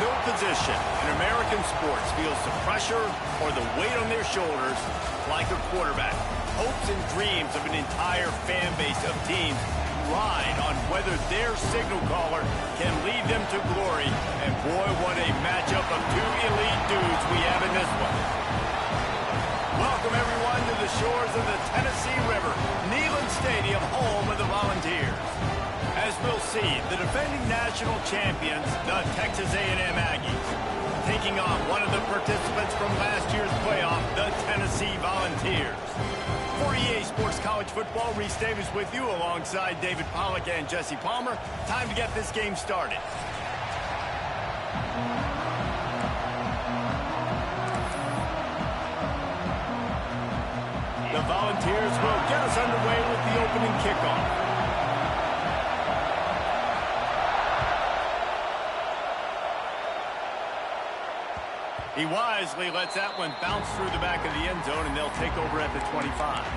field position in American sports feels the pressure or the weight on their shoulders like a quarterback. Hopes and dreams of an entire fan base of teams ride on whether their signal caller can lead them to glory. And boy, what a matchup of two elite dudes we have in this one. Welcome, everyone, to the shores of the Tennessee River, Neyland Stadium, home of the Volunteers. As we'll see, the defending national champions, the Texas A&M Aggies, taking on one of the participants from last year's playoff, the Tennessee Volunteers. For EA Sports College Football, Reese Davis with you alongside David Pollack and Jesse Palmer. Time to get this game started. The Volunteers will get us underway with the opening kickoff. He wisely lets that one bounce through the back of the end zone, and they'll take over at the 25.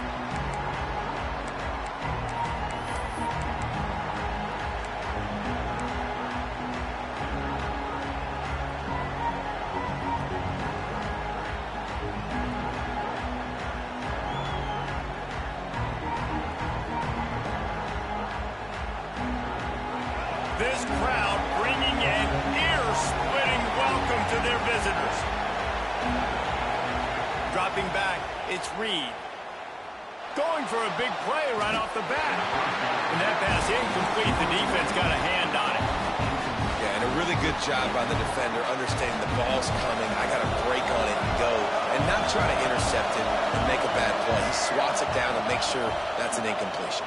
This crowd bringing an ear-splitting welcome to their visitors. Dropping back, it's Reed. Going for a big play right off the bat. And that pass incomplete. The defense got a hand on it. Yeah, and a really good job by the defender, understanding the ball's coming. I got to break on it and go, and not try to intercept it and make a bad play. He swats it down and makes sure that's an incompletion.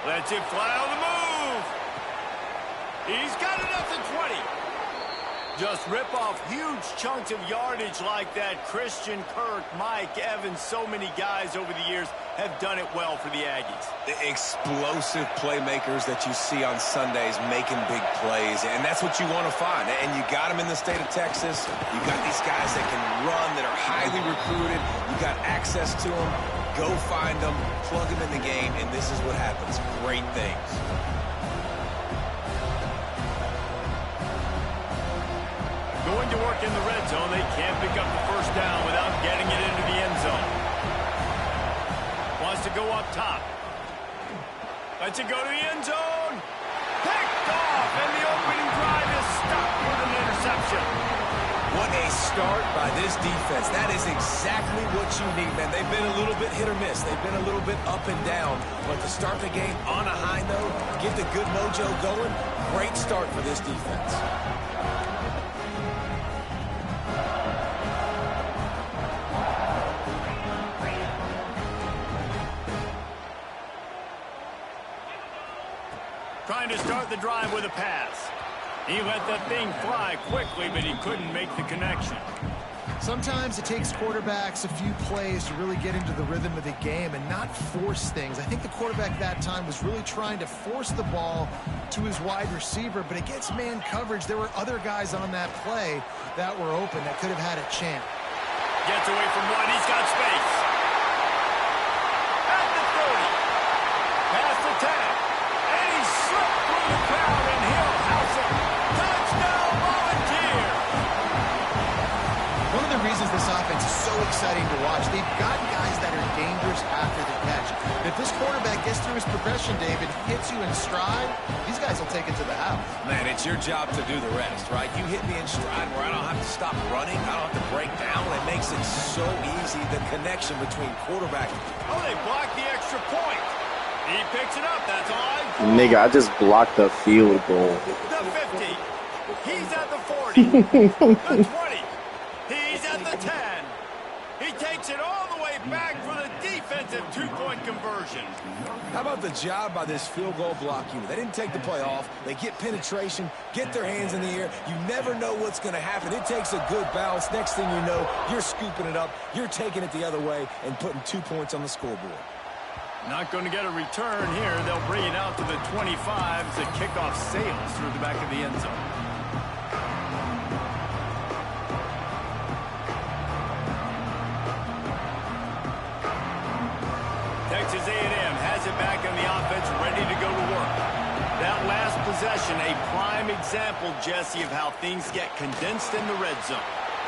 Lets it fly on the move. He's got it up to 20. Just rip off huge chunks of yardage like that. Christian Kirk, Mike Evans, so many guys over the years have done it well for the Aggies. The explosive playmakers that you see on Sundays making big plays, and that's what you want to find. And you got them in the state of Texas. You got these guys that can run, that are highly recruited. You got access to them. Go find them, plug them in the game, and this is what happens. Great things. Going to work in the red zone. They can't pick up the first down without getting it into the end zone. Wants to go up top. Lets it go to the end zone. Picked off, and the opening drive is stopped with an interception. What a start by this defense. That is exactly what you need, man. They've been a little bit hit or miss. They've been a little bit up and down. But to start the game on a high note, get the good mojo going, great start for this defense. Trying to start the drive with a pass. He let that thing fly quickly, but he couldn't make the connection. Sometimes it takes quarterbacks a few plays to really get into the rhythm of the game and not force things. I think the quarterback that time was really trying to force the ball to his wide receiver, but against man coverage, there were other guys on that play that were open that could have had a chance. Gets away from one. He's got space. At the 30. Past the 10. And he slipped through the crowd, and he'll house it. Touchdown, Volunteers! One of the reasons this offense is so exciting to watch, they've got guys that are dangerous after the catch. If this quarterback gets through his progression, David, hits you in stride, these guys will take it to the house. Man, it's your job to do the rest, right? You hit me in stride where I don't have to stop running. I don't have to break down. It makes it so easy, the connection between quarterback. Oh, they blocked the extra point. He picks it up. That's all. Nigga, I just blocked the field goal. The 50. He's at the 40. The 20. He's at the 10. He takes it all the way back for the defensive two-point conversion. How about the job by this field goal block unit? They didn't take the play off. They get penetration, get their hands in the air. You never know what's going to happen. It takes a good bounce. Next thing you know, you're scooping it up. You're taking it the other way and putting 2 points on the scoreboard. Not going to get a return here. They'll bring it out to the 25 as the kickoff sails through the back of the end zone. Texas A&M has it back on the offense, ready to go to work. That last possession, a prime example, Jesse, of how things get condensed in the red zone.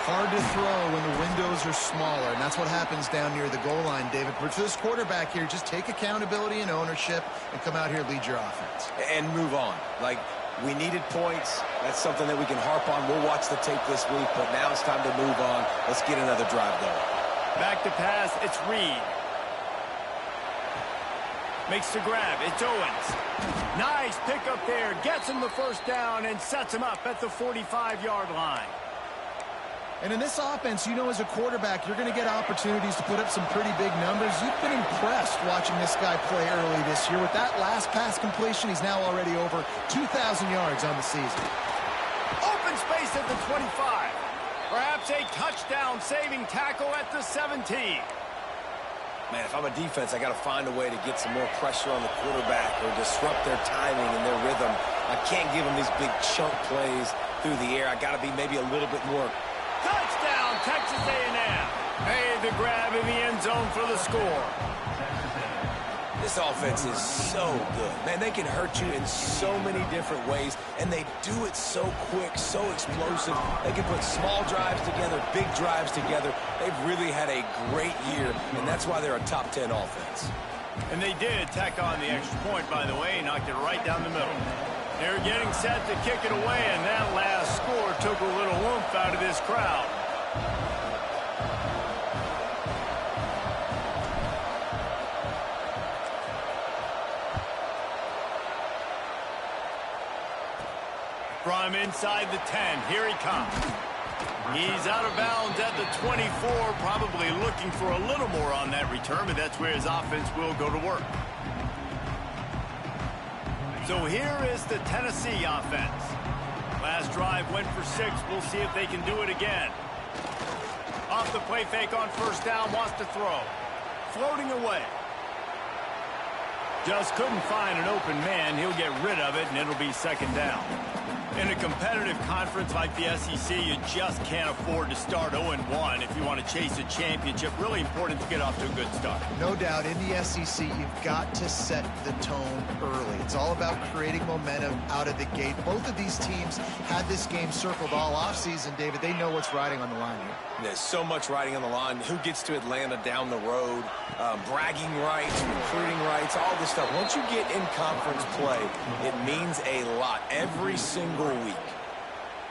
Hard to throw when the windows are smaller, and that's what happens down near the goal line, David. But for this quarterback here, just take accountability and ownership and come out here and lead your offense. And move on. Like, we needed points. That's something that we can harp on. We'll watch the tape this week, but now it's time to move on. Let's get another drive going. Back to pass, it's Reed. Makes the grab, it's Owens. Nice pick up there, gets him the first down and sets him up at the 45-yard line. And in this offense, you know, as a quarterback, you're going to get opportunities to put up some pretty big numbers. You've been impressed watching this guy play early this year. With that last pass completion, he's now already over 2,000 yards on the season. Open space at the 25. Perhaps a touchdown-saving tackle at the 17. Man, if I'm a defense, I got to find a way to get some more pressure on the quarterback or disrupt their timing and their rhythm. I can't give them these big chunk plays through the air. I got to be maybe a little bit more. Touchdown, Texas A&M. Made the grab in the end zone for the score. This offense is so good. Man, they can hurt you in so many different ways, and they do it so quick, so explosive. They can put small drives together, big drives together. They've really had a great year, and that's why they're a top 10 offense. And they did tack on the extra point, by the way, knocked it right down the middle. They're getting set to kick it away, and that last score took a little oomph out of this crowd. From inside the 10, here he comes. He's out of bounds at the 24, probably looking for a little more on that return, but that's where his offense will go to work. So here is the Tennessee offense. Last drive went for 6. We'll see if they can do it again. Off the play fake on first down, wants to throw. Floating away. Just couldn't find an open man. He'll get rid of it, and it'll be second down. In a competitive conference like the SEC, you just can't afford to start 0-1 if you want to chase a championship. Really important to get off to a good start. No doubt, in the SEC, you've got to set the tone early. It's all about creating momentum out of the gate. Both of these teams had this game circled all offseason, David. They know what's riding on the line here. There's so much riding on the line. Who gets to Atlanta down the road? Bragging rights, recruiting rights, all this stuff. Once you get in conference play, it means a lot every single week.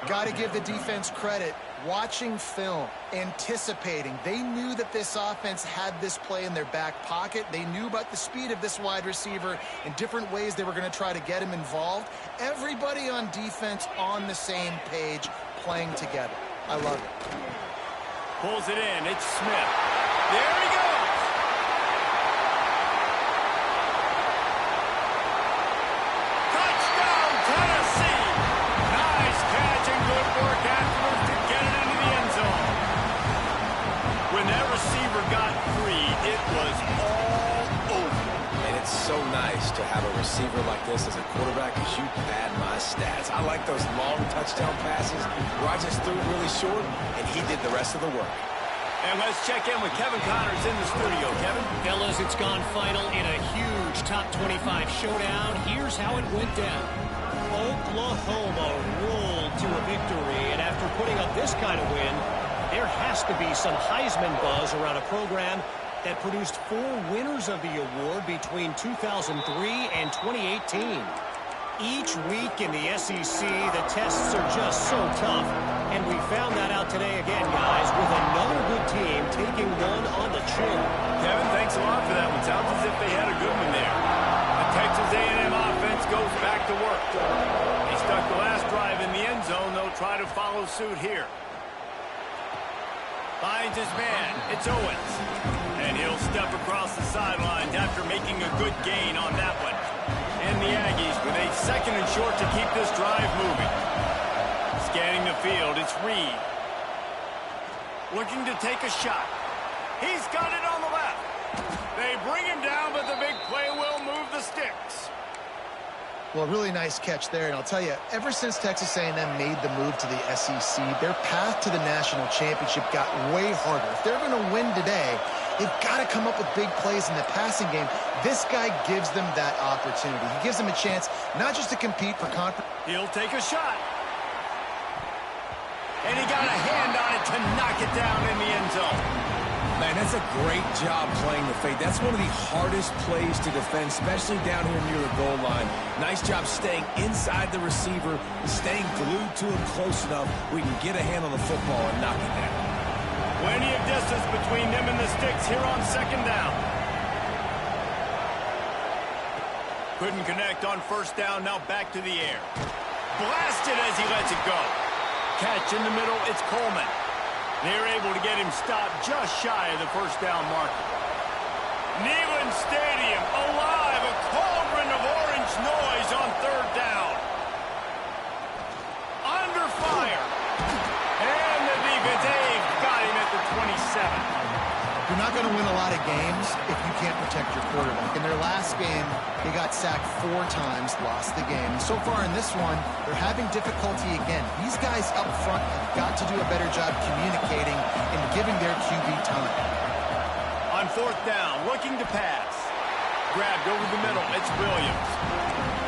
Got to give the defense credit. Watching film, anticipating. They knew that this offense had this play in their back pocket. They knew about the speed of this wide receiver and different ways they were going to try to get him involved. Everybody on defense on the same page, playing together. I love it. Pulls it in. It's Smith. There he goes. Touchdown, Tennessee. Nice catch and good work afterwards to get it into the end zone. When that receiver got free, it was all over. And it's so nice to have a receiver like this as a quarterback because you pad my stats. I like those long touchdown passes where I just threw it really short and he did the rest of the work. And let's check in with Kevin Connors in the studio. Kevin? Fellas, it's gone final in a huge top 25 showdown. Here's how it went down. Oklahoma rolled to a victory, and after putting up this kind of win, there has to be some Heisman buzz around a program that produced 4 winners of the award between 2003 and 2018. Each week in the SEC, the tests are just so tough, and we found that out today again, guys, with another good team taking one on the chin. Kevin, thanks a lot for that one. Sounds as if they had a good one there. The Texas A&M offense goes back to work. They stuck the last drive in the end zone. They'll try to follow suit here. Finds his man. It's Owens. And he'll step across the sidelines after making a good gain on that one. And the Aggies with a second and short to keep this drive moving. Scanning the field, it's Reed. Looking to take a shot. He's got it on the left. They bring him down, but the big play will move the sticks. Well, really nice catch there, and I'll tell you, ever since Texas A&M made the move to the SEC, their path to the national championship got way harder. If they're going to win today, they've got to come up with big plays in the passing game. This guy gives them that opportunity. He gives them a chance not just to compete for conference. He'll take a shot. And he got a hand on it to knock it down in the end zone. Man, that's a great job playing the fade. That's one of the hardest plays to defend, especially down here near the goal line. Nice job staying inside the receiver, staying glued to him close enough where you can get a hand on the football and knock it down. Plenty of distance between them and the sticks here on second down. Couldn't connect on first down, now back to the air. Blasted as he lets it go. Catch in the middle, it's Coleman. They're able to get him stopped just shy of the first down marker. Neyland Stadium alive, a cauldron of orange noise on third down. Under fire. And the defense, they've got him at the 27. You're not going to win a lot of games if you can't protect your quarterback. In their last game, they got sacked 4 times, lost the game. So far in this one, they're having difficulty again. These guys up front have got to do a better job communicating and giving their QB time. On fourth down, looking to pass. Grabbed over the middle, it's Williams.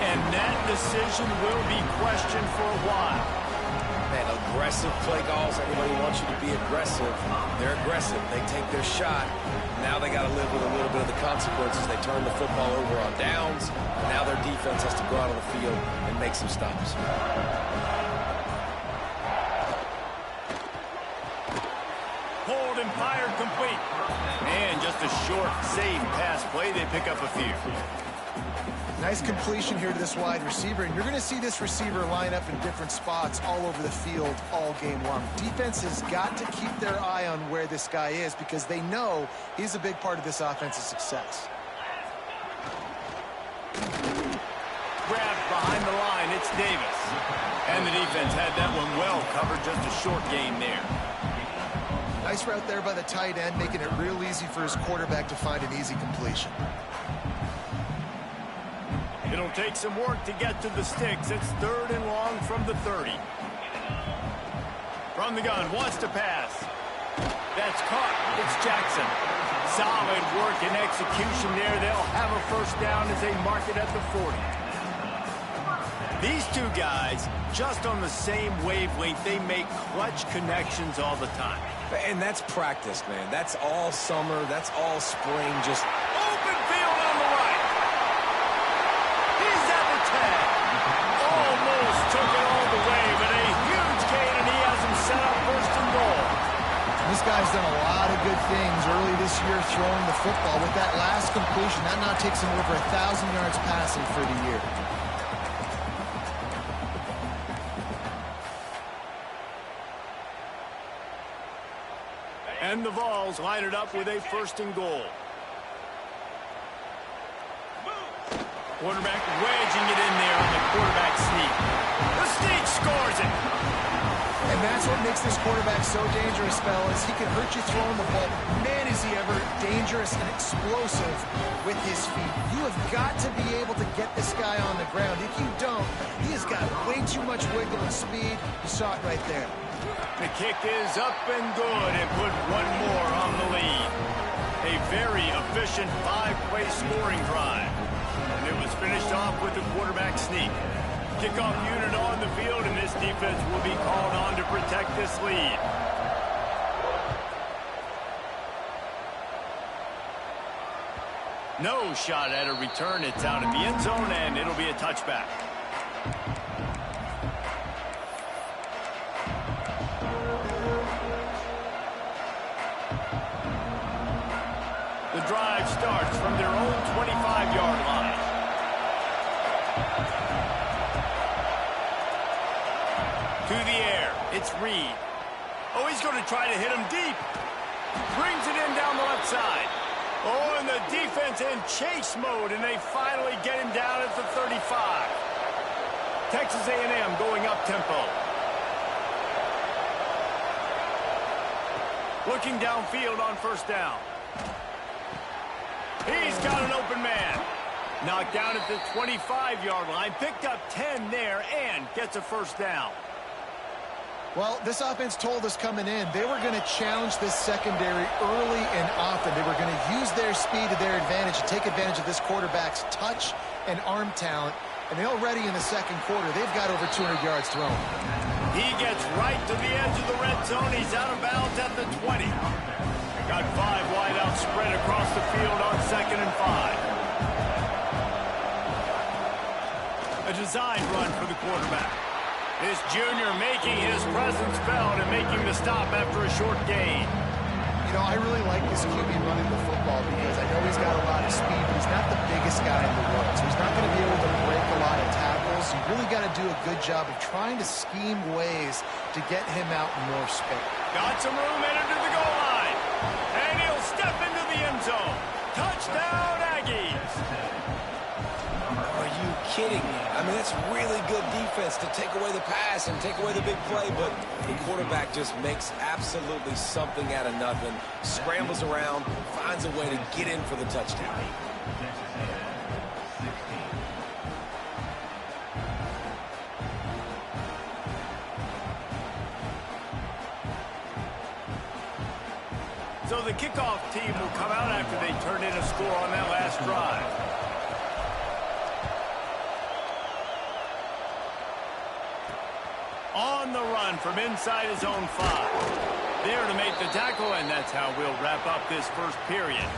And that decision will be questioned for a while. Man, aggressive play calls. Everybody wants you to be aggressive. They're aggressive. They take their shot. Now they got to live with a little bit of the consequences. They turn the football over on downs. Now their defense has to go out on the field and make some stops. Hold and fired complete. And just a short, safe pass play. They pick up a few. Nice completion here to this wide receiver, and you're going to see this receiver line up in different spots all over the field all game long. Defense has got to keep their eye on where this guy is because they know he's a big part of this offense's success. Grabbed behind the line, it's Davis. And the defense had that one well covered, just a short gain there. Nice route there by the tight end, making it real easy for his quarterback to find an easy completion. It'll take some work to get to the sticks. It's third and long from the 30. From the gun, wants to pass. That's caught. It's Jackson. Solid work and execution there. They'll have a first down as they mark it at the 40. These two guys, just on the same wavelength, they make clutch connections all the time. And that's practice, man. That's all summer. That's all spring. Just open field on the right. He's at the 10. Almost took it all the way, but a huge gain, and he has him set up first and goal. This guy's done a lot of good things early this year throwing the football. With that last completion, that now takes him over 1,000 yards passing for the year. And the Vols line it up with a first and goal. Quarterback wedging it in there on the quarterback sneak. The sneak scores it. And that's what makes this quarterback so dangerous, fellas. He can hurt you throwing the ball. Man, is he ever dangerous and explosive with his feet. You have got to be able to get this guy on the ground. If you don't, he has got way too much wiggle and speed. You saw it right there. The kick is up and good and put one more on the lead. A very efficient 5-play scoring drive. And it was finished off with the quarterback sneak. Kickoff unit on the field, and this defense will be called on to protect this lead. No shot at a return. It's out of the end zone, and it'll be a touchback. The drive starts from their own 25-yard line. To the air, it's Reed. Oh, he's going to try to hit him deep. Brings it in down the left side. Oh, and the defense in chase mode, and they finally get him down at the 35. Texas A&M going up-tempo. Looking downfield on first down. He's got an open man. Knocked down at the 25-yard line. Picked up 10 there and gets a first down. Well, this offense told us coming in they were going to challenge this secondary early and often. They were going to use their speed to their advantage and take advantage of this quarterback's touch and arm talent. And they already in the second quarter, they've got over 200 yards thrown. He gets right to the edge of the red zone. He's out of bounds at the 20. Got 5 wide out spread across the field on 2nd and 5. A design run for the quarterback. This junior making his presence felt and making the stop after a short gain. You know, I really like this QB running the football because I know he's got a lot of speed, but he's not the biggest guy in the world. So he's not going to be able to break a lot of tackles. You really got to do a good job of trying to scheme ways to get him out in more space. Got some room headed to the goal line. And he'll step into the end zone. Touchdown, Aggies. Are you kidding me? I mean, that's really good defense to take away the pass and take away the big play, but the quarterback just makes absolutely something out of nothing, scrambles around, finds a way to get in for the touchdown. So the kickoff team will come out after they turn in a score on that last drive. On the run from inside his own 5. There to make the tackle, and that's how we'll wrap up this first period.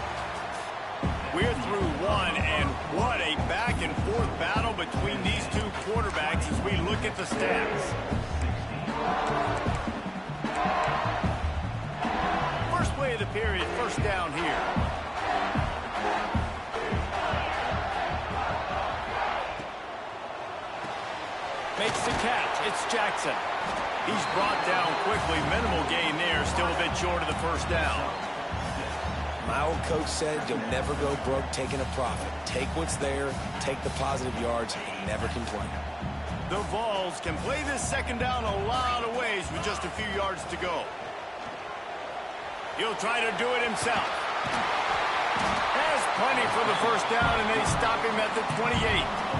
We're through one, and what a back-and-forth battle between these two quarterbacks as we look at the stats. First play of the period, first down here. Makes the catch. It's Jackson. He's brought down quickly. Minimal gain there. Still a bit short of the first down. My old coach said you'll never go broke taking a profit. Take what's there, take the positive yards, and never complain. The Vols can play this second down a lot of ways with just a few yards to go. He'll try to do it himself. Has plenty for the first down, and they stop him at the 28.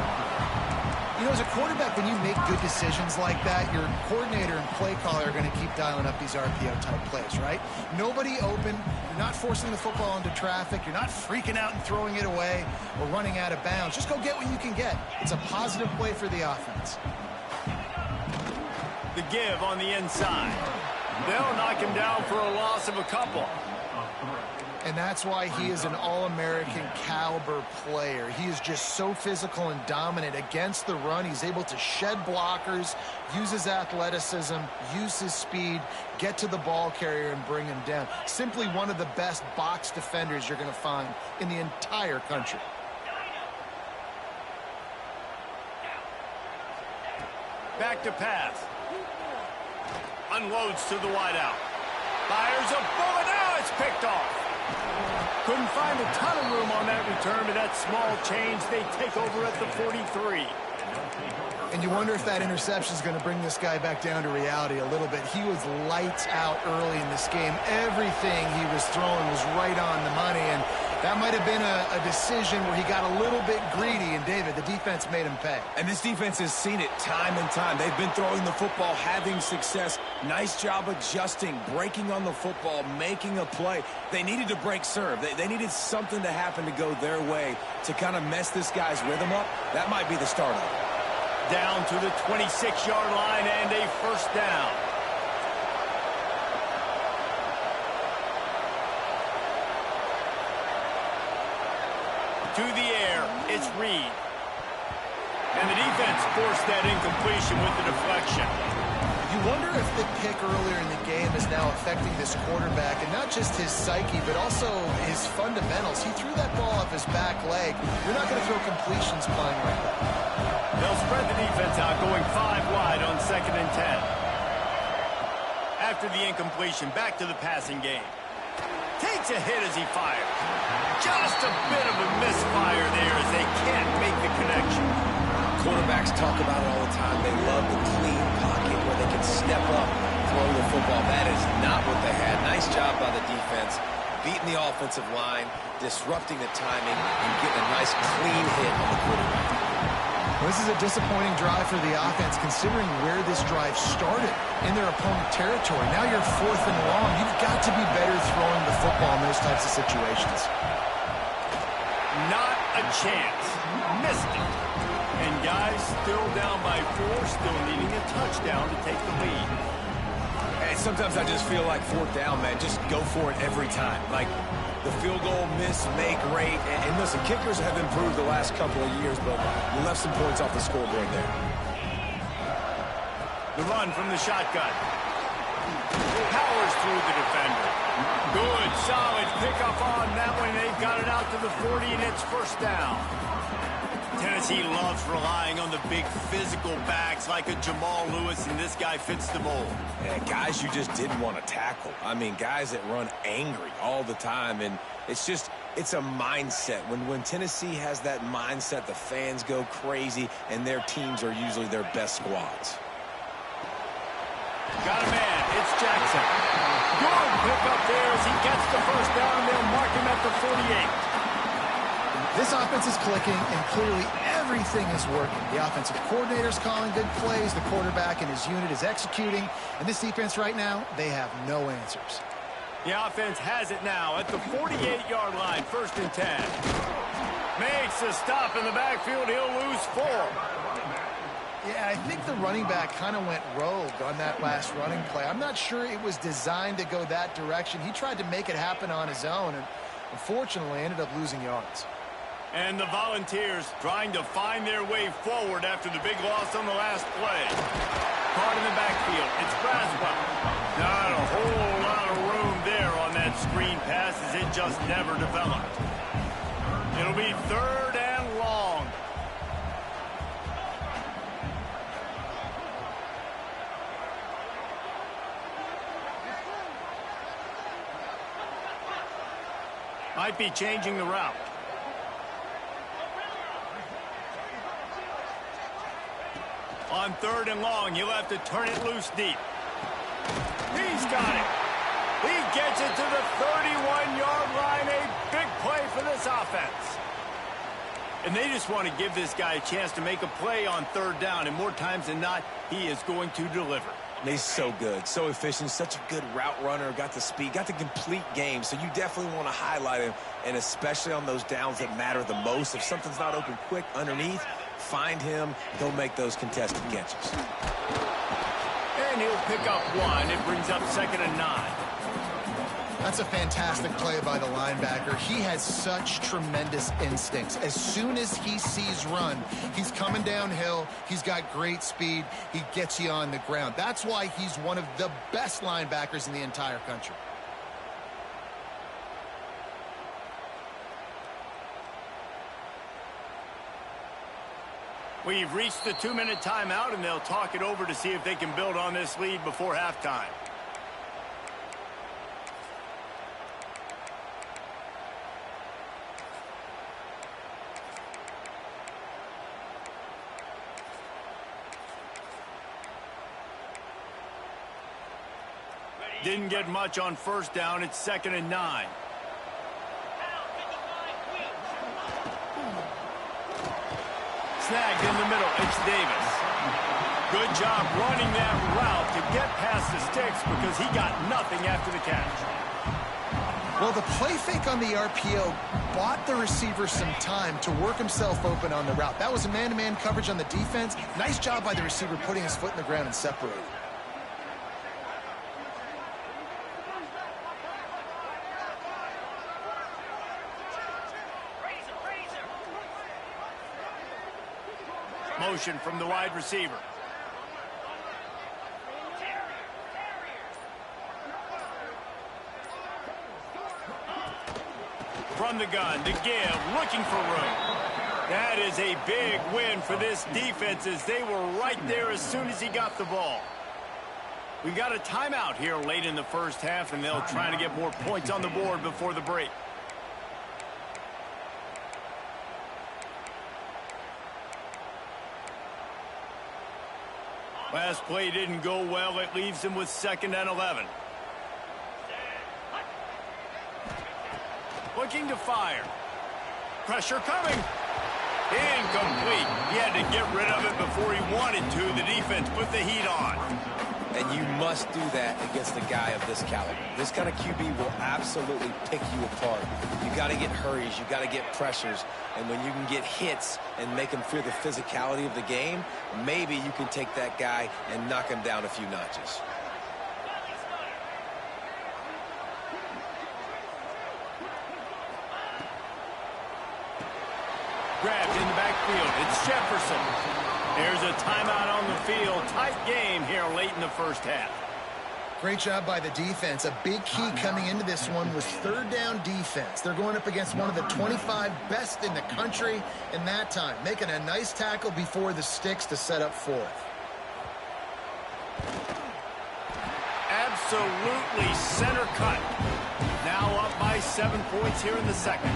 You know, as a quarterback, when you make good decisions like that, your coordinator and play caller are going to keep dialing up these RPO-type plays, right? Nobody open. You're not forcing the football into traffic. You're not freaking out and throwing it away or running out of bounds. Just go get what you can get. It's a positive play for the offense. The give on the inside. They'll knock him down for a loss of a couple. And that's why he is an All-American caliber player. He is just so physical and dominant against the run. He's able to shed blockers, use his athleticism, use his speed, get to the ball carrier and bring him down. Simply one of the best box defenders you're going to find in the entire country. Back to pass. Unloads to the wideout. Fires a bullet. Now it's picked off. Couldn't find a ton of room on that return, but that small change, they take over at the 43. And you wonder if that interception is going to bring this guy back down to reality a little bit. He was lights out early in this game. Everything he was throwing was right on the money, and that might have been a decision where he got a little bit greedy, and David, the defense made him pay. And this defense has seen it time and time. They've been throwing the football, having success. Nice job adjusting, breaking on the football, making a play. They needed to break serve. They needed something to happen to go their way to kind of mess this guy's rhythm up. That might be the start of it. Down to the 26-yard line and a first down. To the air, it's Reed. And the defense forced that incompletion with the deflection. You wonder if the pick earlier in the game is now affecting this quarterback, and not just his psyche, but also his fundamentals. He threw that ball off his back leg. You're not going to throw completions playing like that. They'll spread the defense out, going 5 wide on 2nd and 10. After the incompletion, back to the passing game. Takes a hit as he fires. Just a bit of a misfire there as they can't make the connection. Quarterbacks talk about it all the time. They love the clean pocket where they can step up, throw the football. That is not what they had. Nice job by the defense, beating the offensive line, disrupting the timing, and getting a nice clean hit on the quarterback. Well, this is a disappointing drive for the offense, considering where this drive started in their opponent territory. Now you're 4th and long. You've got to be better throwing the football in those types of situations. Not a chance. Missed it. And guys still down by 4, still needing a touchdown to take the lead. And sometimes I just feel like 4th down, man. Just go for it every time. Like, the field goal, miss, make, rate. And listen, kickers have improved the last couple of years, but you left some points off the scoreboard there. The run from the shotgun. Powers through the defender. Good, solid pickup on that one. They've got it out to the 40, and it's 1st down. Tennessee loves relying on the big physical backs like a Jamal Lewis, and this guy fits the mold. Yeah, guys you just didn't want to tackle. I mean, guys that run angry all the time, and it's a mindset. When Tennessee has that mindset, the fans go crazy, and their teams are usually their best squads. Got a man. It's Jackson. Good pickup there as he gets the 1st down, and they'll mark him at the 48. This offense is clicking, and clearly everything is working. The offensive coordinator's calling good plays. The quarterback and his unit is executing. And this defense right now, they have no answers. The offense has it now at the 48-yard line, 1st and 10. Makes a stop in the backfield. He'll lose 4. Yeah, I think the running back kind of went rogue on that last running play. I'm not sure it was designed to go that direction. He tried to make it happen on his own, and unfortunately ended up losing yards. And the Volunteers trying to find their way forward after the big loss on the last play. Caught in the backfield. It's Braswell. Not a whole lot of room there on that screen pass as it just never developed. It'll be 3rd and long. Might be changing the route. On 3rd and long, he'll have to turn it loose deep. He's got it. He gets it to the 31-yard line. A big play for this offense. And they just want to give this guy a chance to make a play on 3rd down. And more times than not, he is going to deliver. He's so good, so efficient, such a good route runner, got the speed, got the complete game. So you definitely want to highlight him, and especially on those downs that matter the most. If something's not open quick underneath, find him. He'll make those contested catches. And he'll pick up 1. It brings up 2nd and 9. That's a fantastic play by the linebacker. He has such tremendous instincts. As soon as he sees run, he's coming downhill. He's got great speed. He gets you on the ground. That's why he's one of the best linebackers in the entire country. We've reached the 2-minute timeout, and they'll talk it over to see if they can build on this lead before halftime. Didn't get much on 1st down. It's 2nd and 9. Snagged in the middle. It's Davis. Good job running that route to get past the sticks because he got nothing after the catch. Well, the play fake on the RPO bought the receiver some time to work himself open on the route. That was a man-to-man coverage on the defense. Nice job by the receiver putting his foot in the ground and separating. Motion from the wide receiver. From the gun to give, looking for room. That is a big win for this defense as they were right there as soon as he got the ball. We got a timeout here late in the 1st half, and they'll try to get more points on the board before the break. Last play didn't go well. It leaves him with 2nd and 11. Looking to fire. Pressure coming. Incomplete. He had to get rid of it before he wanted to. The defense put the heat on. And you must do that against a guy of this caliber. This kind of QB will absolutely pick you apart. You got to get hurries. You got to get pressures. And when you can get hits and make him feel the physicality of the game, maybe you can take that guy and knock him down a few notches. Grabbed in the backfield. It's Jefferson. There's a timeout on the field. Tight game here late in the first half. Great job by the defense. A big key coming into this one was third down defense. They're going up against one of the 25 best in the country in that time, making a nice tackle before the sticks to set up fourth. Absolutely center cut. Now up by 7 points here in the second.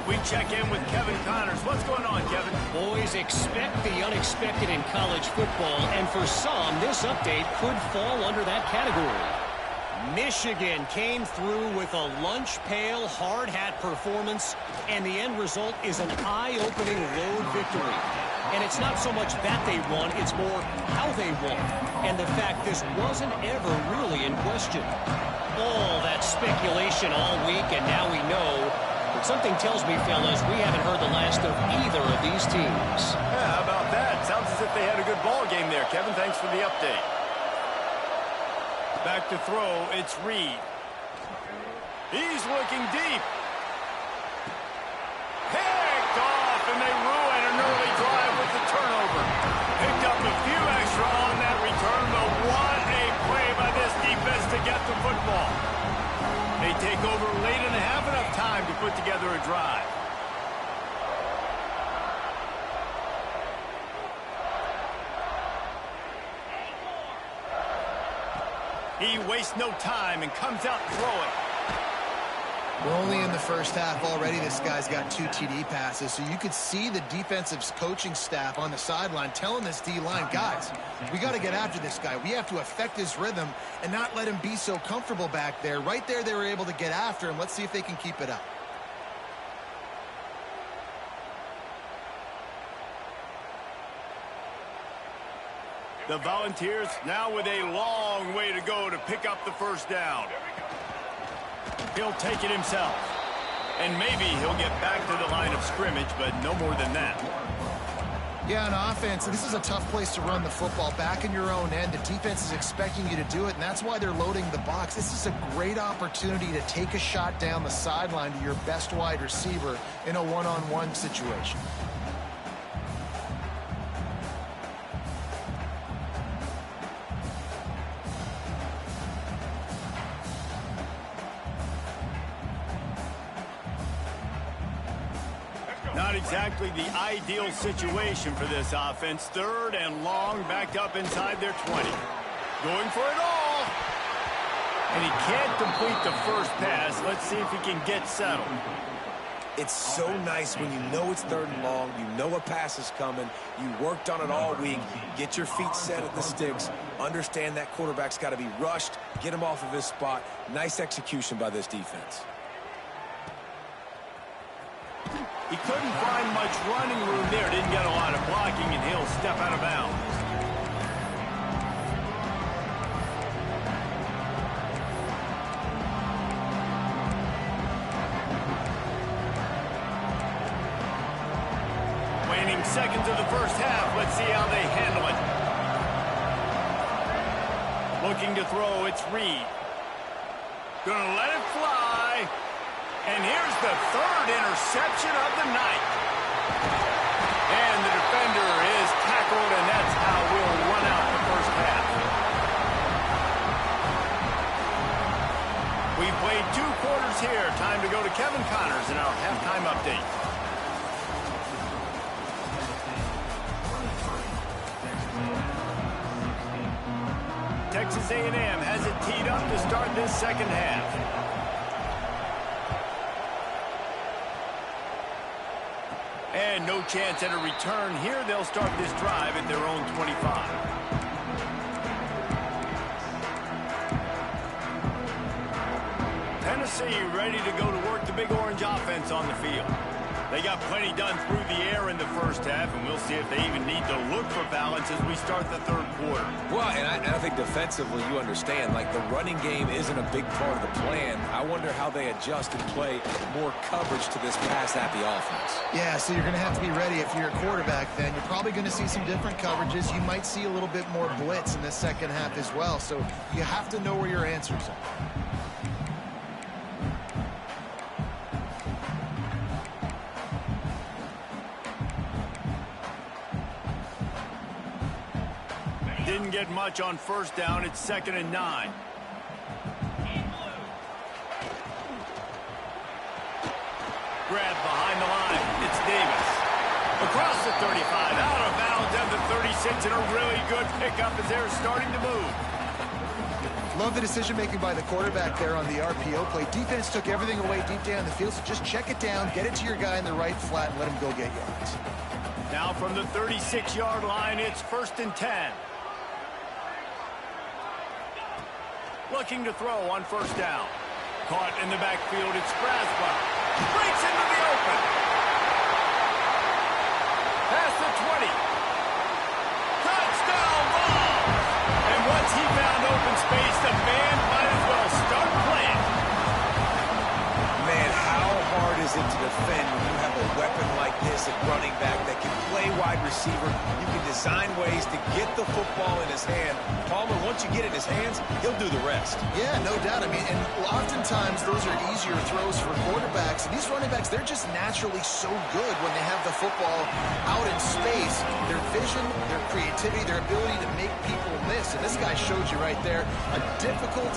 We check in with Kevin Connors. What's going on, Kevin? Boys, expect the unexpected in college football, and for some, this update could fall under that category. Michigan came through with a lunch pail, hard hat performance, and the end result is an eye-opening road victory. And it's not so much that they won, it's more how they won, and the fact this wasn't ever really in question. All that speculation all week, and now we know. But something tells me, fellas, we haven't heard the last of either of these teams. Yeah, how about that? Sounds as if they had a good ball game there, Kevin. Thanks for the update. Back to throw, it's Reed. He's looking deep. Picked off, and they ruin an early drive with the turnover. Picked up a few extra on that return, but what a play by this defense to get the football. They take over late and have enough time to put together a drive. He wastes no time and comes out throwing. We're only in the first half already. This guy's got 2 TD passes, so you could see the defensive coaching staff on the sideline telling this D-line, guys, we got to get after this guy. We have to affect his rhythm and not let him be so comfortable back there. Right there, they were able to get after him. Let's see if they can keep it up. The Volunteers now with a long way to go to pick up the first down. He'll take it himself. And maybe he'll get back to the line of scrimmage, but no more than that. Yeah, on offense, this is a tough place to run the football. Back in your own end, the defense is expecting you to do it, and that's why they're loading the box. This is a great opportunity to take a shot down the sideline to your best wide receiver in a one-on-one situation. Not exactly the ideal situation for this offense. Third and long, backed up inside their 20. Going for it all. And he can't complete the first pass. Let's see if he can get settled. It's so nice when you know it's third and long, you know a pass is coming, you worked on it all week, get your feet set at the sticks, understand that quarterback's got to be rushed, get him off of his spot. Nice execution by this defense. He couldn't find much running room there. Didn't get a lot of blocking, and he'll step out of bounds. Waning seconds of the first half. Let's see how they handle it. Looking to throw, it's Reed. Gonna let it fly. And here's the third interception of the night. And the defender is tackled, and that's how we'll run out the first half. We've played 2 quarters here. Time to go to Kevin Connors in our halftime update. Texas A&M has it teed up to start this second half. And no chance at a return here. They'll start this drive at their own 25. Tennessee ready to go to work the Big Orange offense on the field. They got plenty done through the air in the first half, and we'll see if they even need to look for balance as we start the third quarter. Well, and I think defensively, you understand, like the running game isn't a big part of the plan. I wonder how they adjust and play more coverage to this pass-happy offense. Yeah, so you're going to have to be ready if you're a quarterback then. You're probably going to see some different coverages. You might see a little bit more blitz in the second half as well, so you have to know where your answers are. Didn't get much on first down. It's 2nd and 9. Grab behind the line. It's Davis. Across the 35, out of bounds at the 36, and a really good pickup as they're starting to move. Love the decision-making by the quarterback there on the RPO play. Defense took everything away deep down the field, so just check it down, get it to your guy in the right flat, and let him go get yards. Now from the 36-yard line, it's 1st and 10. Looking to throw on first down. Caught in the backfield, it's Braswell. Breaks into the open. Past the 20. Touchdown ball! And once he found open space, the band might as well start playing. Man, how hard is it to defend when you have a weapon like this at running back that can play wide receiver? You can design ways to get the football in his hand. Palmer, once you get it in his hands, he'll do the rest. Yeah, no doubt. I mean, and oftentimes those are easier throws for quarterbacks. And these running backs, they're just naturally so good when they have the football out in space. Their vision, their creativity, their ability to make people miss. And this guy showed you right there, a difficult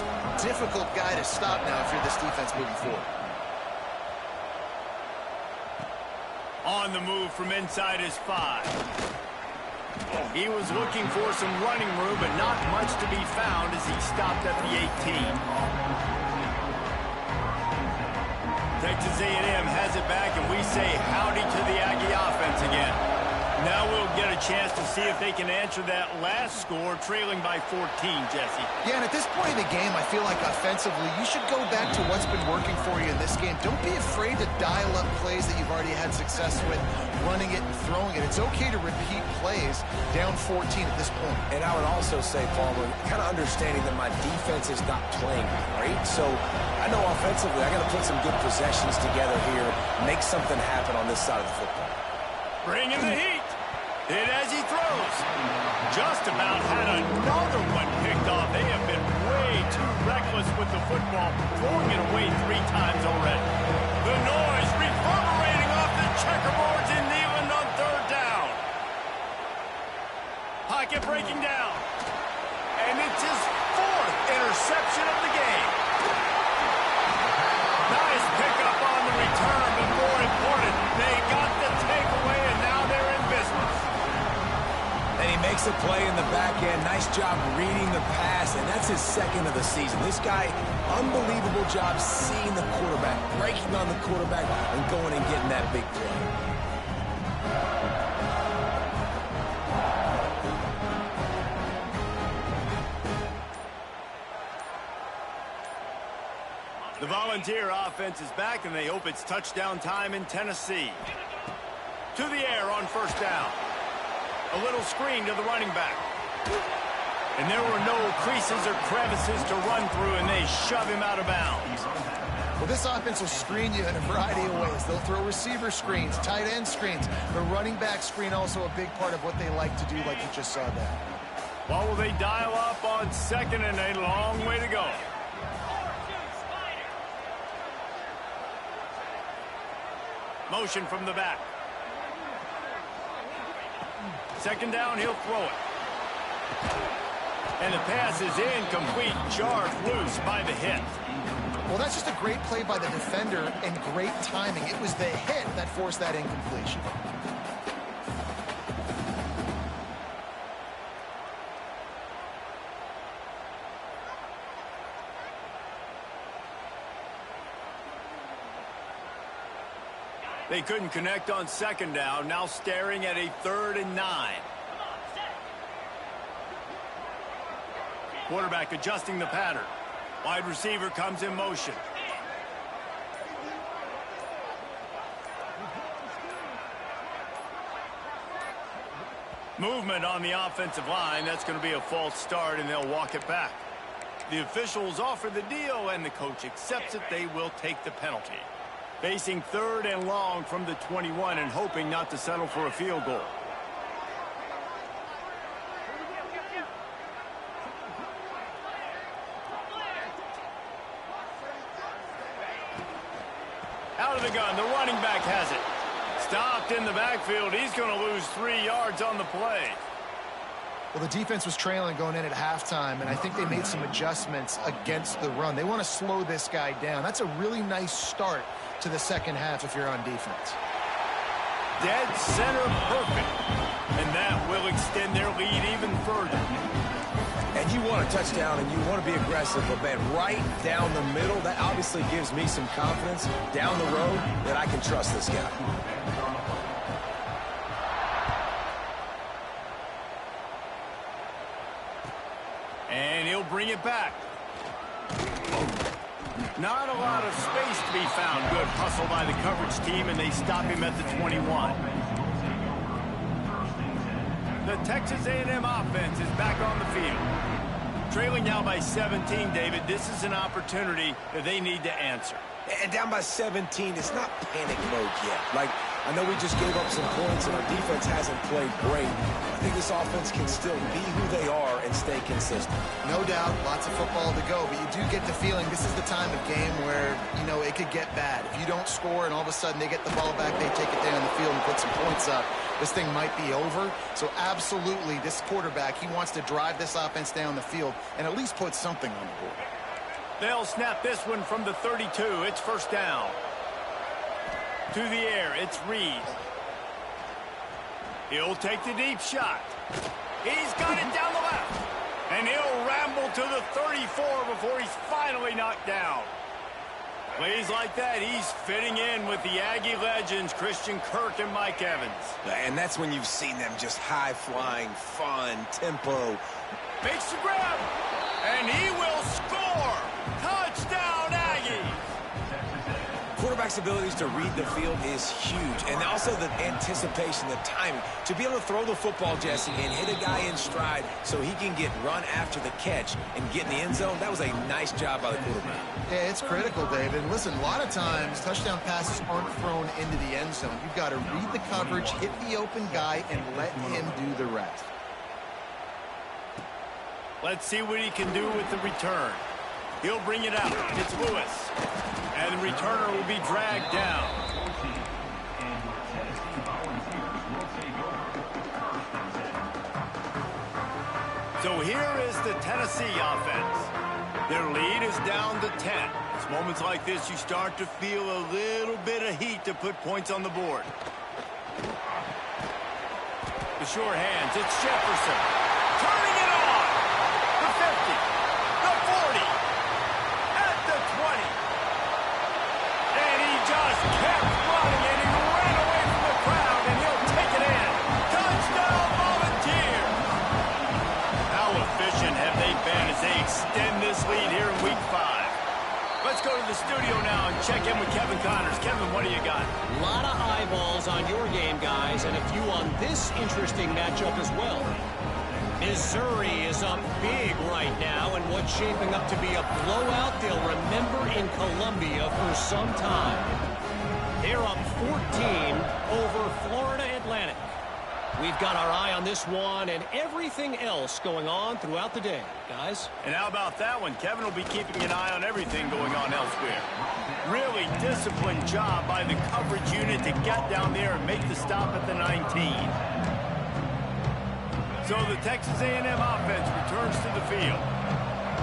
guy to stop now if you're this defense moving forward. On the move from inside his 5. He was looking for some running room, but not much to be found as he stopped at the 18. Texas A&M has it back, and we say howdy to the Aggie offense again. Now we'll get a chance to see if they can answer that last score, trailing by 14, Jesse. Yeah, and at this point in the game, I feel like offensively, you should go back to what's been working for you in this game. Don't be afraid to dial up plays that you've already had success with, running it and throwing it. It's okay to repeat plays down 14 at this point. And I would also say, Palmer, kind of understanding that my defense is not playing great. So I know offensively I got to put some good possessions together here, make something happen on this side of the football. Bringing the heat. Hit as he throws. Just about had another one picked off. They have been way too reckless with the football, throwing it away 3 times already. The noise reverberating off the checkerboards in Neyland on 3rd down. Pocket breaking down. And it's his 4th interception of the game. Nice pickup on the return, but more important, they got the takeaway, and now they're in business. And he makes a play in the back end. Nice job reading the pass, and that's his 2nd of the season. This guy, unbelievable job seeing the quarterback, breaking on the quarterback, and going and getting that big play. The Volunteer offense is back, and they hope it's touchdown time in Tennessee. To the air on first down. A little screen to the running back. And there were no creases or crevices to run through, and they shove him out of bounds. Well, this offense will screen you in a variety of ways. They'll throw receiver screens, tight end screens. The running back screen also a big part of what they like to do, like you just saw there. Well, will they dial up on 2nd and a long way to go? Motion from the back. 2nd down, he'll throw it. And the pass is incomplete, charged loose by the hit. Well, that's just a great play by the defender and great timing. It was the hit that forced that incompletion. They couldn't connect on 2nd down, now staring at a 3rd and 9. Quarterback adjusting the pattern. Wide receiver comes in motion. Movement on the offensive line. That's going to be a false start, and they'll walk it back. The officials offer the deal, and the coach accepts it. They will take the penalty. Facing 3rd and long from the 21 and hoping not to settle for a field goal. Out of the gun, the running back has it. Stopped in the backfield. He's going to lose 3 yards on the play. Well, the defense was trailing going in at halftime, and I think they made some adjustments against the run. They want to slow this guy down. That's a really nice start to the second half if you're on defense. Dead center perfect. And that will extend their lead even further. And you want a touchdown and you want to be aggressive, but man, right down the middle, that obviously gives me some confidence down the road that I can trust this guy. And he'll bring it back. Not a lot of space to be found. Good hustle by the coverage team, and they stop him at the 21. The Texas A&M offense is back on the field. Trailing now by 17, David. This is an opportunity that they need to answer. And down by 17, it's not panic mode yet. Like, I know we just gave up some points and our defense hasn't played great. I think this offense can still be who they are and stay consistent. No doubt, lots of football to go, but you do get the feeling this is the time of game where, you know, it could get bad. If you don't score and all of a sudden they get the ball back, they take it down the field and put some points up, this thing might be over. So absolutely, this quarterback, he wants to drive this offense down the field and at least put something on the board. They'll snap this one from the 32. It's first down. To the air, it's Reed. He'll take the deep shot. He's got it down the left. And he'll ramble to the 34 before he's finally knocked down. Plays like that, he's fitting in with the Aggie legends, Christian Kirk and Mike Evans. And that's when you've seen them just high-flying, fun, tempo. Makes the grab, and he will score. Touchdown, Aggies. Quarterback's abilities to read the field is huge. And also the anticipation, the timing. To be able to throw the football, Jesse, and hit a guy in stride so he can get run after the catch and get in the end zone, that was a nice job by the quarterback. Yeah, it's critical, David. And listen, a lot of times touchdown passes aren't thrown into the end zone. You've got to read the coverage, hit the open guy, and let him do the rest. Let's see what he can do with the return. He'll bring it out. It's Lewis. And the returner will be dragged down. So here is the Tennessee offense. Their lead is down to 10. It's moments like this you start to feel a little bit of heat to put points on the board. The short hands, it's Jefferson. Turning it on. The 50. The 40. At the 20. And he just kept running, and he ran away from the crowd, and he'll take it in. Touchdown, Volunteers! How efficient have they been as they extend this lead here in Week 5? Let's go to the studio now and check in with Kevin Connors. Kevin, what do you got? A lot of eyeballs on your game, guys, and a few on this interesting matchup as well. Missouri is up big right now in what's shaping up to be a blowout they'll remember in Columbia for some time. They're up 14 over Florida Atlantic. We've got our eye on this one and everything else going on throughout the day, guys. And how about that one? Kevin will be keeping an eye on everything going on elsewhere. Really disciplined job by the coverage unit to get down there and make the stop at the 19. So the Texas A&M offense returns to the field.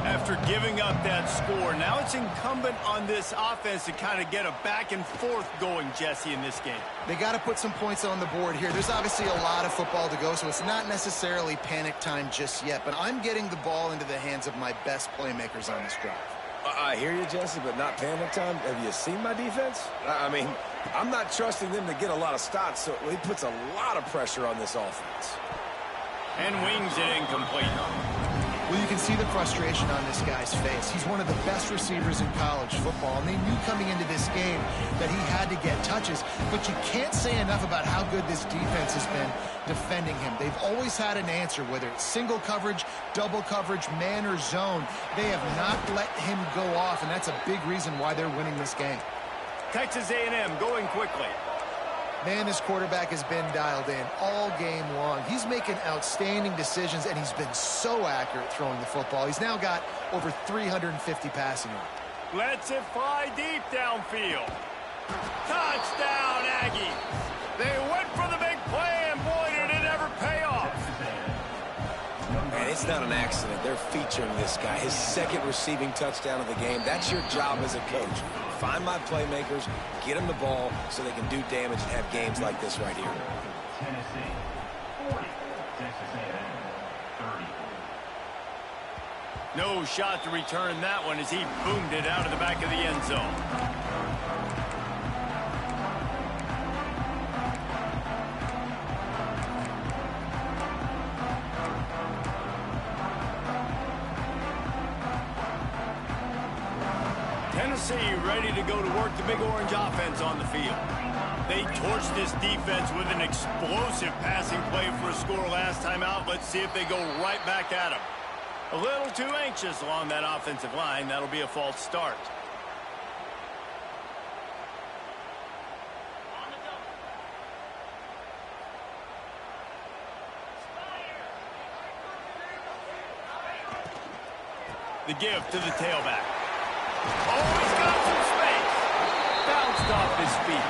After giving up that score, now it's incumbent on this offense to kind of get a back and forth going, Jesse, in this game. They got to put some points on the board here. There's obviously a lot of football to go, so it's not necessarily panic time just yet, but I'm getting the ball into the hands of my best playmakers on this drive. I hear you, Jesse, but not panic time. Have you seen my defense? I mean, I'm not trusting them to get a lot of stops, so he puts a lot of pressure on this offense. And wings it incomplete. Well, you can see the frustration on this guy's face. He's one of the best receivers in college football, and they knew coming into this game that he had to get touches, but you can't say enough about how good this defense has been defending him. They've always had an answer, whether it's single coverage, double coverage, man or zone. They have not let him go off, and that's a big reason why they're winning this game. Texas A&M going quickly. Man, this quarterback has been dialed in all game long. He's making outstanding decisions, and he's been so accurate throwing the football. He's now got over 350 passing yards. Lets it fly deep downfield. Touchdown, Aggies. They went for the big play, and boy, did it ever pay off. And it's not an accident. They're featuring this guy. His second receiving touchdown of the game. That's your job as a coach. Find my playmakers, get them the ball so they can do damage and have games like this right here. Tennessee, 40. Texas A&M, 30. No shot to return that one as he boomed it out of the back of the end zone. Tennessee ready to go to work the big orange offense on the field. They torched this defense with an explosive passing play for a score last time out. Let's see if they go right back at him. A little too anxious along that offensive line. That'll be a false start. The give to the tailback. Oh, he's got some space. Bounced off his feet.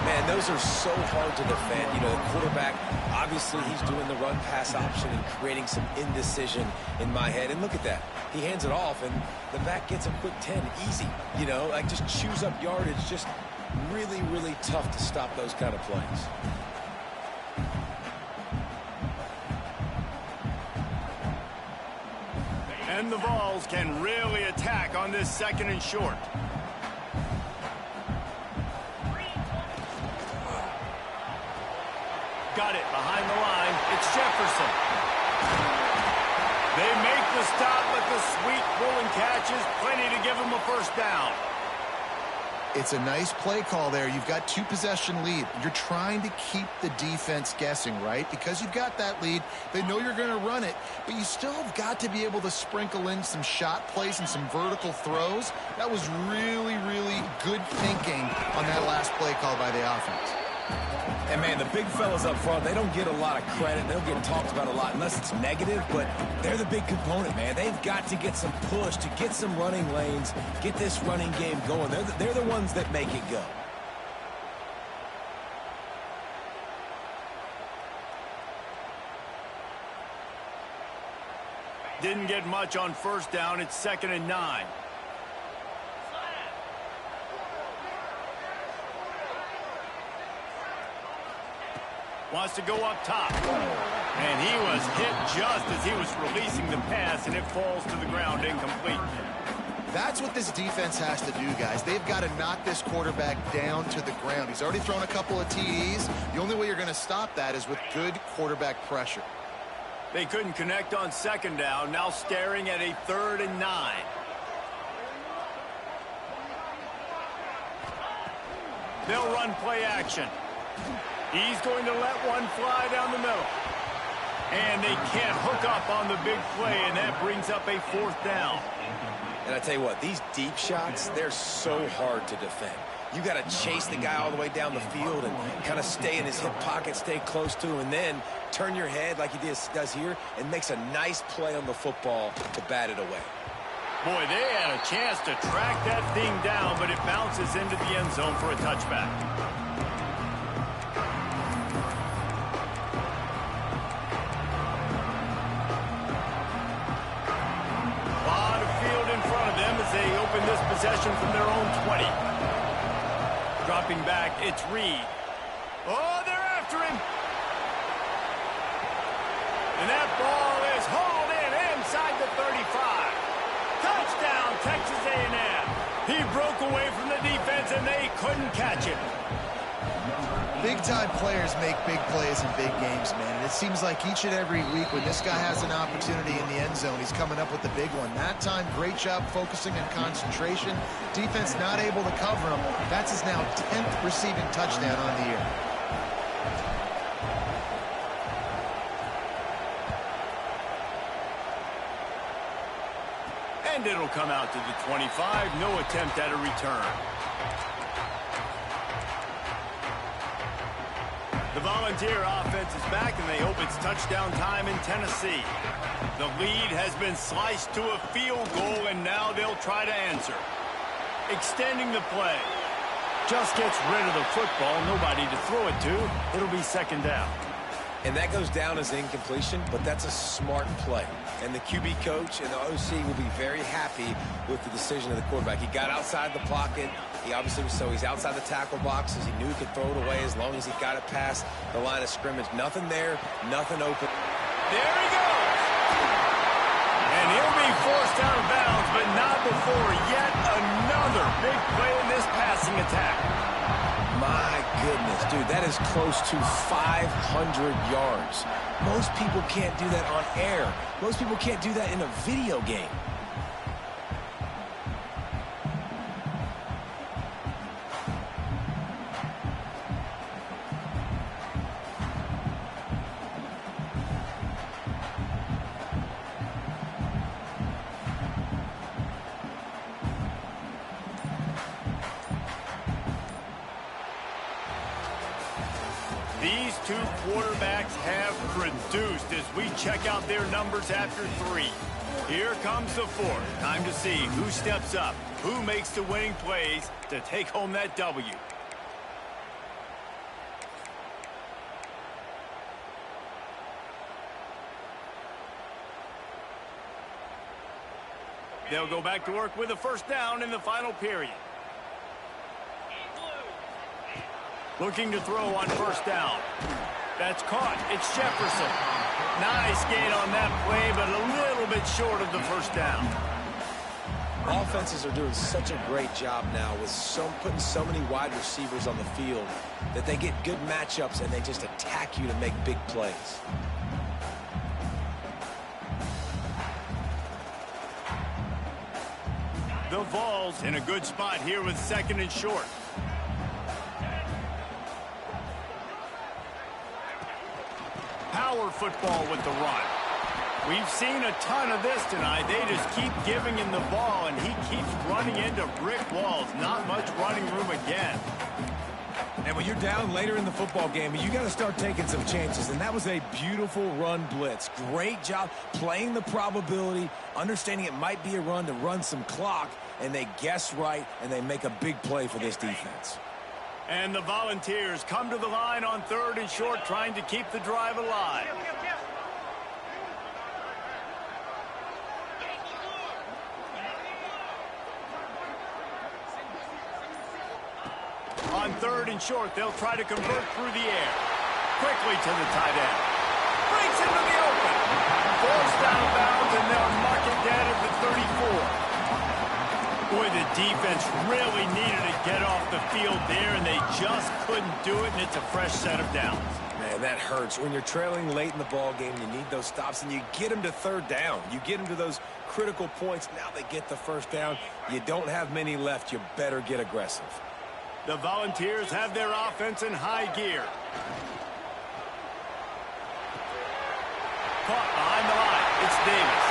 Man, those are so hard to defend. You know, the quarterback, obviously he's doing the run-pass option and creating some indecision in my head. And look at that. He hands it off, and the back gets a quick 10. Easy. You know, like just chews up yardage. Just really, really tough to stop those kind of plays. And the Vols can really attack on this second and short. Got it behind the line. It's Jefferson. They make the stop, but the sweet throw and catch is plenty to give them a first down. It's a nice play call there. You've got two-possession lead. You're trying to keep the defense guessing, right? Because you've got that lead, they know you're going to run it, but you still have got to be able to sprinkle in some shot plays and some vertical throws. That was really, really good thinking on that last play call by the offense. And, man, the big fellas up front, they don't get a lot of credit. They don't get talked about a lot unless it's negative, but they're the big component, man. They've got to get some push, to get some running lanes, get this running game going. They're the ones that make it go. Didn't get much on first down. It's 2nd and 9. Wants to go up top. And he was hit just as he was releasing the pass, and it falls to the ground incomplete. That's what this defense has to do, guys. They've got to knock this quarterback down to the ground. He's already thrown a couple of TDs. The only way you're going to stop that is with good quarterback pressure. They couldn't connect on 2nd down. Now staring at a 3rd and 9. They'll run play action. He's going to let one fly down the middle. And they can't hook up on the big play, and that brings up a 4th down. And I tell you what, these deep shots, they're so hard to defend. You got to chase the guy all the way down the field and kind of stay in his hip pocket, stay close to him, and then turn your head like he does here and makes a nice play on the football to bat it away. Boy, they had a chance to track that thing down, but it bounces into the end zone for a touchback. They open this possession from their own 20. Dropping back, it's Reed. Oh, they're after him. And that ball is hauled in inside the 35. Touchdown, Texas A&M. He broke away from the defense, and they couldn't catch him. Big-time players make big plays in big games, man. And it seems like each and every week when this guy has an opportunity in the end zone, he's coming up with the big one. That time, great job focusing on concentration. Defense not able to cover him. That's his now 10th receiving touchdown on the year. And it'll come out to the 25. No attempt at a return. The Volunteer offense is back, and they hope it's touchdown time in Tennessee. The lead has been sliced to a field goal, and now they'll try to answer. Extending the play. Just gets rid of the football. Nobody to throw it to. It'll be second down. And that goes down as an incompletion, but that's a smart play. And the QB coach and the OC will be very happy with the decision of the quarterback. He got outside the pocket. He obviously was he's outside the tackle boxes. He knew he could throw it away as long as he got it past the line of scrimmage. Nothing there, nothing open. There he goes. And he'll be forced out of bounds, but not before yet another big play in this passing attack. My goodness, dude, that is close to 500 yards. Most people can't do that on air. Most people can't do that in a video game. These two quarterbacks have produced as we check out their numbers after 3. Here comes the 4th. Time to see who steps up, who makes the winning plays to take home that W. They'll go back to work with a first down in the final period. Looking to throw on first down. That's caught. It's Jefferson. Nice gain on that play, but a little bit short of the first down. Offenses are doing such a great job now with putting so many wide receivers on the field that they get good matchups and they just attack you to make big plays. The Vols in a good spot here with second and short. Power football with the run. We've seen a ton of this tonight. They just keep giving him the ball, and he keeps running into brick walls. Not much running room again. And when you're down later in the football game, you got to start taking some chances. And that was a beautiful run blitz. Great job playing the probability, understanding it might be a run to run some clock, and they guess right, and they make a big play for this defense. And the Volunteers come to the line on third and short, trying to keep the drive alive. On third and short, they'll try to convert through the air. Quickly to the tight end. Breaks into the open. Forced out of bounds, and they'll mark it dead at the 34. Boy, the defense really needed to get off the field there, and they just couldn't do it, and it's a fresh set of downs. Man, that hurts. When you're trailing late in the ball game, you need those stops, and you get them to third down. You get them to those critical points. Now they get the first down. You don't have many left. You better get aggressive. The Volunteers have their offense in high gear. Caught behind the line. It's Davis.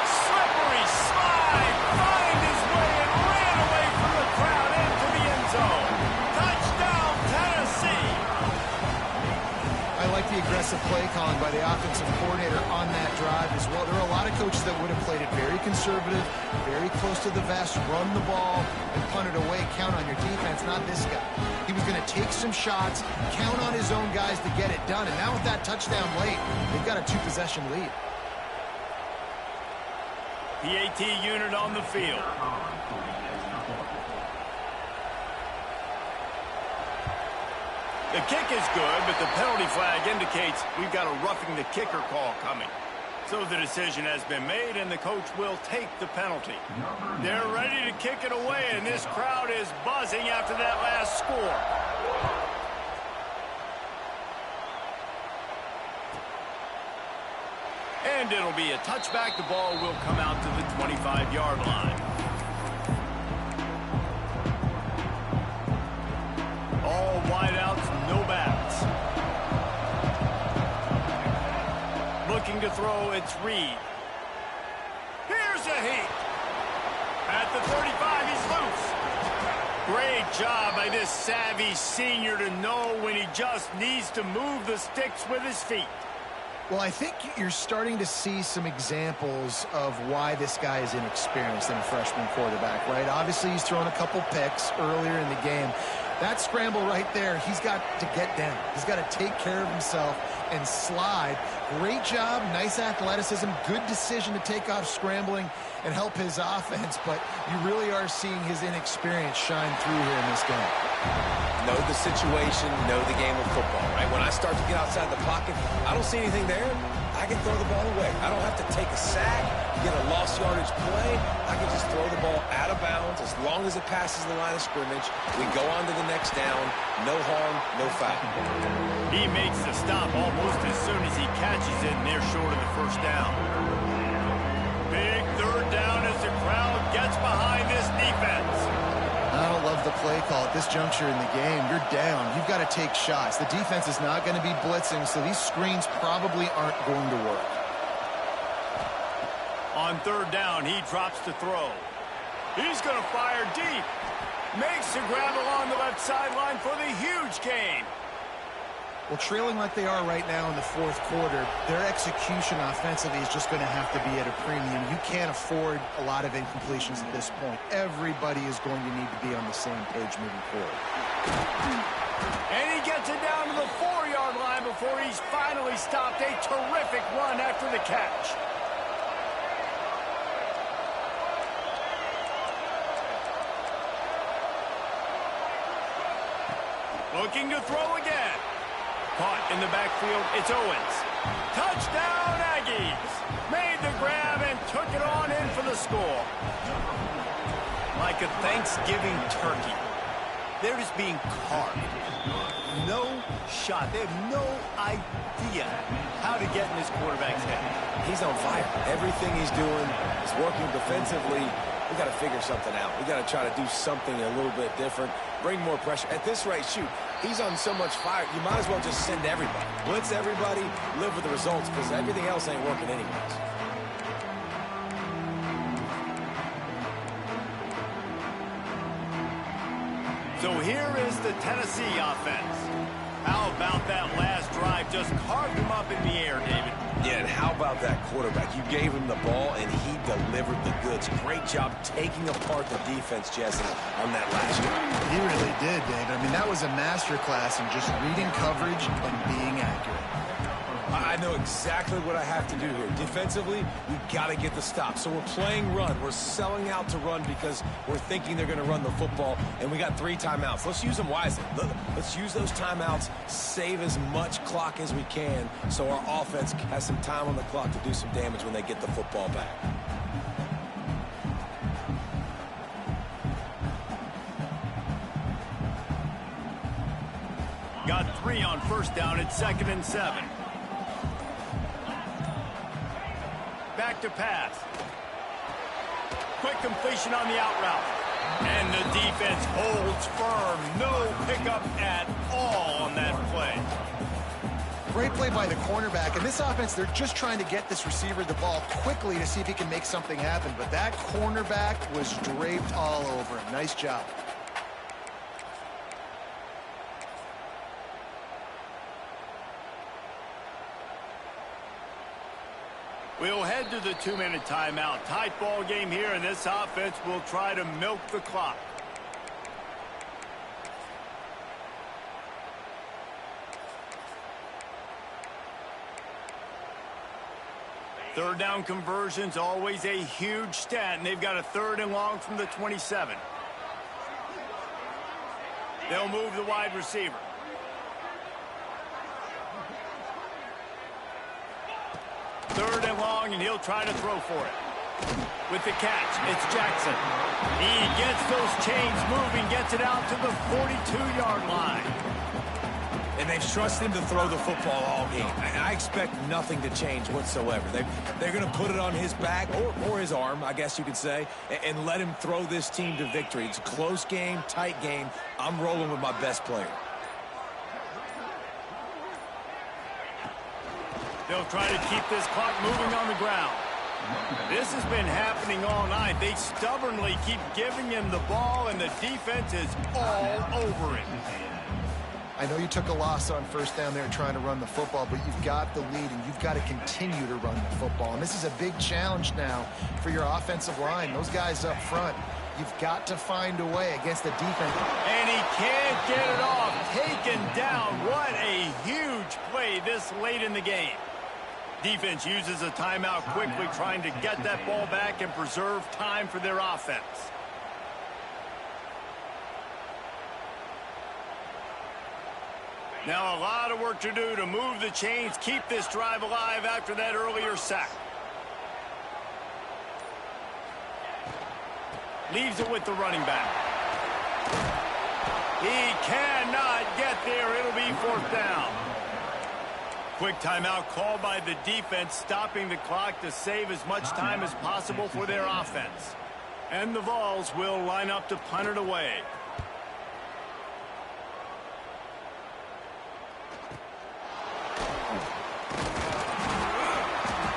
Slippery slide. Find his way and ran away from the crowd into the end zone. Touchdown, Tennessee. I like the aggressive play calling by the offensive coordinator on that drive as well. There are a lot of coaches that would have played it very conservative, very close to the vest, run the ball, and punt it away, count on your defense, not this guy. He was going to take some shots, count on his own guys to get it done, and now with that touchdown late, they've got a 2-possession lead. PAT unit on the field. The kick is good, but the penalty flag indicates we've got a roughing the kicker call coming. So the decision has been made, and the coach will take the penalty. They're ready to kick it away, and this crowd is buzzing after that last score. And it'll be a touchback. The ball will come out to the 25-yard line. All wideouts, no backs. Looking to throw, it's Reed. Here's a heat. At the 35, he's loose. Great job by this savvy senior to know when he just needs to move the sticks with his feet. Well, I think you're starting to see some examples of why this guy is inexperienced in a freshman quarterback, right? Obviously, he's thrown a couple picks earlier in the game. That scramble right there, he's got to get down. He's got to take care of himself and slide. Great job, nice athleticism, good decision to take off scrambling and help his offense, but you really are seeing his inexperience shine through here in this game. Know the situation, know the game of football, right? When I start to get outside the pocket, I don't see anything there, I can throw the ball away. I don't have to take a sack, get a lost yardage play. I can just throw the ball out of bounds as long as it passes the line of scrimmage. We go on to the next down. No harm, no foul. He makes the stop almost as soon as he catches it, and they're short of the first down. Big third down as the crowd gets behind this defense. I don't love the play call at this juncture in the game. You're down. You've got to take shots. The defense is not going to be blitzing, so these screens probably aren't going to work. On third down, he drops to throw. He's going to fire deep. Makes the grab along the left sideline for the huge gain. Well, trailing like they are right now in the fourth quarter, their execution offensively is just going to have to be at a premium. You can't afford a lot of incompletions at this point. Everybody is going to need to be on the same page moving forward. And he gets it down to the 4-yard line before he's finally stopped. A terrific run after the catch. Looking to throw again. Caught in the backfield, it's Owens. Touchdown, Aggies! Made the grab and took it on in for the score. Like a Thanksgiving turkey, they're just being carved. No shot. They have no idea how to get in this quarterback's head. He's on fire. Everything he's doing is working defensively. We got to figure something out. We got to try to do something a little bit different. Bring more pressure. At this rate, shoot, he's on so much fire, you might as well just send everybody. Blitz everybody, live with the results, because everything else ain't working anyways. So here is the Tennessee offense. How about that last drive? Just carved him up in the air, David. Yeah, and how about that quarterback? You gave him the ball, and he delivered the goods. Great job taking apart the defense, Jesse, on that last drive. He really did, David. I mean, that was a masterclass in just reading coverage and being accurate. I know exactly what I have to do here. Defensively, we've got to get the stop. So we're playing run. We're selling out to run because we're thinking they're going to run the football, and we got 3 timeouts. Let's use them wisely. Let's use those timeouts, save as much clock as we can so our offense has some time on the clock to do some damage when they get the football back. Got 3 on first down at 2nd and 7. Back to pass. Quick completion on the out route. And the defense holds firm. No pickup at all on that play. Great play by the cornerback. And this offense, they're just trying to get this receiver the ball quickly to see if he can make something happen. But that cornerback was draped all over him. Nice job. We'll head to the 2-minute timeout. Tight ball game here, and this offense will try to milk the clock. Third down conversions, always a huge stat, and they've got a 3rd and long from the 27. They'll move the wide receiver. 3rd and long, and he'll try to throw for it. With the catch, it's Jackson. He gets those chains moving, gets it out to the 42-yard line. And they've trusted him to throw the football all game. I expect nothing to change whatsoever. They're going to put it on his back, or his arm, I guess you could say, and let him throw this team to victory. It's a close game, tight game. I'm rolling with my best player. They'll try to keep this clock moving on the ground. This has been happening all night. They stubbornly keep giving him the ball, and the defense is all over it. I know you took a loss on 1st down there trying to run the football, but you've got the lead, and you've got to continue to run the football. And this is a big challenge now for your offensive line. Those guys up front, you've got to find a way against the defense. And he can't get it off. Taken down. What a huge play this late in the game. Defense uses a timeout quickly, trying to get that ball back and preserve time for their offense. Now a lot of work to do to move the chains, keep this drive alive after that earlier sack. Leaves it with the running back. He cannot get there. It'll be 4th down. Quick timeout called by the defense, stopping the clock to save as much time as possible for their offense. And the Vols will line up to punt it away.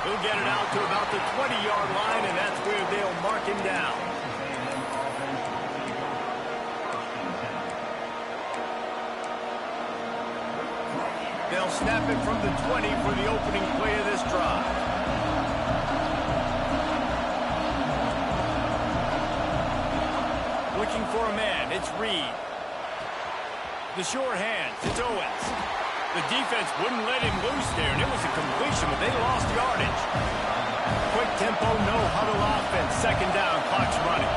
He'll get it out to about the 20-yard line, and that's where they'll mark him down. They'll snap it from the 20 for the opening play of this drive. Looking for a man, it's Reed. The short hands, it's Owens. The defense wouldn't let him loose there, and it was a completion, but they lost yardage. Quick tempo, no huddle offense. 2nd down, clock's running.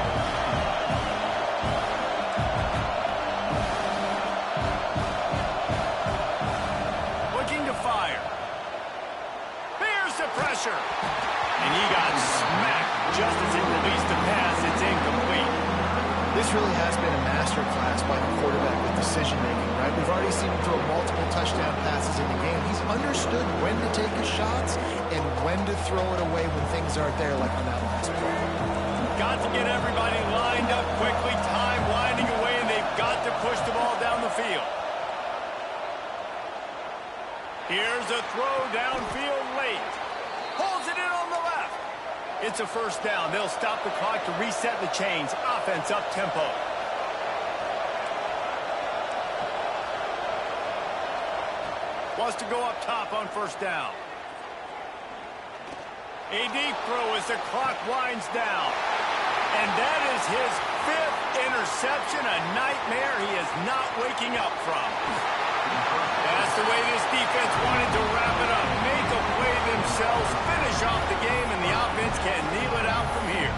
Pressure. And he got smacked just as he released the pass. It's incomplete. This really has been a masterclass by the quarterback with decision-making, right? We've already seen him throw multiple touchdown passes in the game. He's understood when to take his shots and when to throw it away when things aren't there, like on that last play. Got to get everybody lined up quickly. Time winding away, and they've got to push the ball down the field. Here's a throw downfield late. Holds it in on the left. It's a 1st down. They'll stop the clock to reset the chains. Offense up tempo. Wants to go up top on 1st down. A deep throw as the clock winds down. And that is his 5th interception. A nightmare he is not waking up from. That's the way this defense wanted to wrap it up. Make a play themselves, finish off the game, and the offense can kneel it out from here.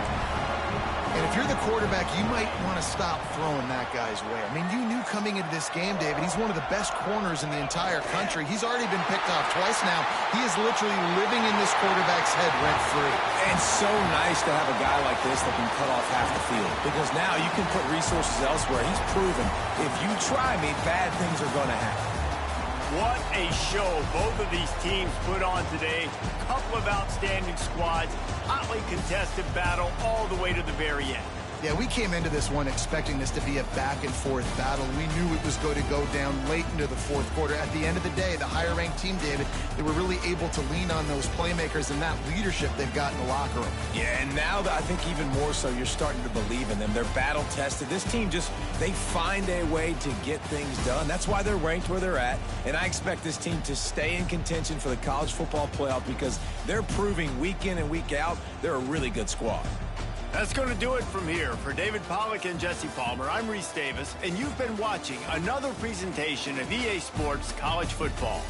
And if you're the quarterback, you might want to stop throwing that guy's way. I mean, you knew coming into this game, David, he's one of the best corners in the entire country. He's already been picked off twice now. He is literally living in this quarterback's head rent-free. And so nice to have a guy like this that can cut off half the field, because now you can put resources elsewhere. He's proven if you try me, bad things are going to happen. What a show both of these teams put on today. Couple of outstanding squads. Hotly contested battle all the way to the very end. Yeah, we came into this one expecting this to be a back-and-forth battle. We knew it was going to go down late into the 4th quarter. At the end of the day, the higher-ranked team, David, they were really able to lean on those playmakers and that leadership they've got in the locker room. Yeah, and now I think even more so, you're starting to believe in them. They're battle-tested. This team they find a way to get things done. That's why they're ranked where they're at. And I expect this team to stay in contention for the college football playoff because they're proving week in and week out they're a really good squad. That's going to do it from here. For David Pollack and Jesse Palmer, I'm Reese Davis, and you've been watching another presentation of EA Sports College Football.